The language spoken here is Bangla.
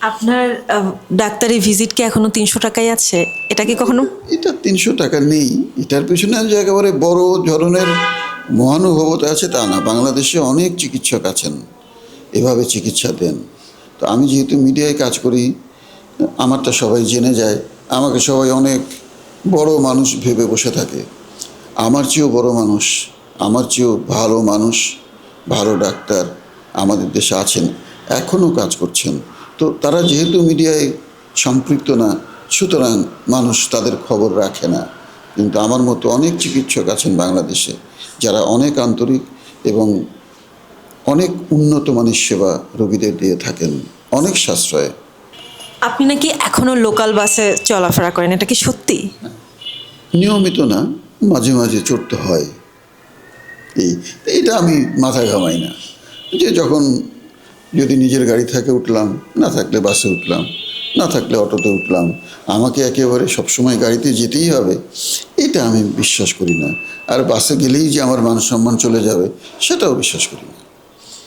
আপনার ডাক্তারি ভিজিট কি এখনো ৩০০ টাকাই আছে? এটা কি কখনো এটা ৩০০ টাকা নেই। এটার পেছনে যে একেবারে বড় ধরনের মহানুভবতা আছে তা না। বাংলাদেশে অনেক চিকিৎসক আছেন এভাবে চিকিৎসা দেন। তো আমি যেহেতু মিডিয়ায় কাজ করি, আমারটা সবাই জেনে যায়, আমাকে সবাই অনেক বড় মানুষ ভেবে বসে থাকে। আমার চেয়েও বড় মানুষ, আমার চেয়েও ভালো মানুষ, ভালো ডাক্তার আমাদের দেশে আছেন, এখনও কাজ করছেন। তো তারা যেহেতু মিডিয়ায় সম্পৃক্ত না, সুতরাং মানুষ তাদের খবর রাখে না। কিন্তু আমার মতো অনেক চিকিৎসক আছেন বাংলাদেশে যারা অনেক আন্তরিক এবং অনেক উন্নত মানের সেবা রোগীদের দিয়ে থাকেন, অনেক সাশ্রয়ে। আপনি নাকি এখনো লোকাল বাসে চলাফেরা করেন, এটা কি সত্যি? নিয়মিত না, মাঝে মাঝে চড়তে হয়। এইটা আমি মাথা ঘামাই না, যে যখন যদি নিজের গাড়ি থাকে উঠলাম, না থাকলে বাসে উঠলাম, না থাকলে অটোতে উঠলাম। আমাকে একেবারে সবসময় গাড়িতে যেতেই হবে এটা আমি বিশ্বাস করি না। আর বাসে গেলেই যে আমার মান সম্মান চলে যাবে সেটাও বিশ্বাস করি না।